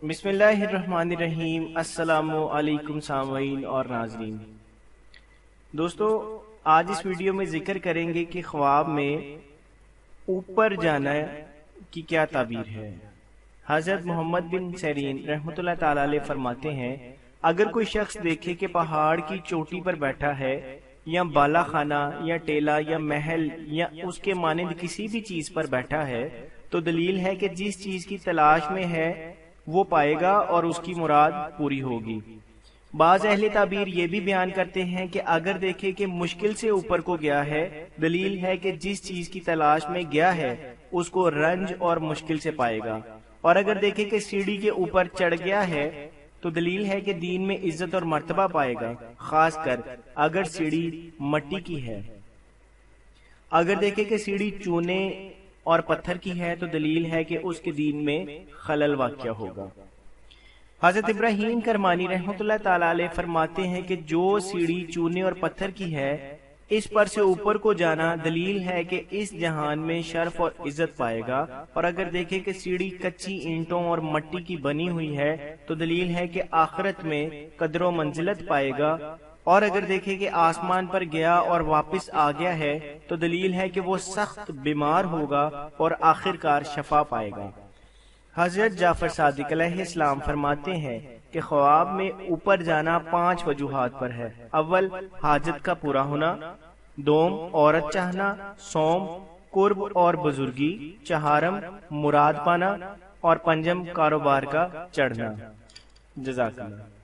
بسم اللہ الرحمن الرحیم۔ السلام علیکم سامعین اور ناظرین۔ دوستو، آج اس ویڈیو میں ذکر کریں گے کہ خواب میں اوپر جانا کی کیا تعبیر ہے۔ حضرت محمد بن سیرین رحمۃ اللہ تعالی علیہ فرماتے ہیں، اگر کوئی شخص دیکھے کہ پہاڑ کی چوٹی پر بیٹھا ہے یا بالا خانہ یا ٹیلا یا محل یا اس کے مانند کسی بھی چیز پر بیٹھا ہے تو دلیل ہے کہ جس چیز کی تلاش میں ہے وہ پائے گا اور اس کی مراد پوری ہوگی۔ بعض اہل تعبیر یہ بھی بیان کرتے ہیں کہ اگر دیکھے کہ مشکل سے اوپر کو گیا ہے، دلیل ہے کہ جس چیز کی تلاش میں گیا ہے اس کو رنج اور مشکل سے پائے گا، اور اگر دیکھے کہ سیڑھی کے اوپر چڑھ گیا ہے تو دلیل ہے کہ دین میں عزت اور مرتبہ پائے گا، خاص کر اگر سیڑھی مٹی کی ہے۔ اگر دیکھے کہ سیڑھی چونے اور پتھر کی ہے تو دلیل ہے کہ اس کے دین میں خلل واقع ہوگا۔ حضرت ابراہیم کرمانی رحمۃ اللہ تعالی علیہ فرماتے ہیں کہ جو سیڑھی چونے اور پتھر کی ہے اس پر سے اوپر کو جانا دلیل ہے کہ اس جہان میں شرف اور عزت پائے گا، اور اگر دیکھے کہ سیڑھی کچی اینٹوں اور مٹی کی بنی ہوئی ہے تو دلیل ہے کہ آخرت میں قدر و منزلت پائے گا، اور اگر دیکھے کہ آسمان پر گیا اور واپس آ گیا ہے تو دلیل ہے کہ وہ سخت بیمار ہوگا اور آخر کار شفا پائے گا۔ حضرت جعفر صادق علیہ السلام فرماتے ہیں کہ خواب میں اوپر جانا 5 وجوہات پر ہے۔ اول، حاجت کا پورا ہونا، دوم، عورت چاہنا، سوم، قرب اور بزرگی، چہارم، مراد پانا، اور پنجم، کاروبار کا چڑھنا۔ جزاک اللہ۔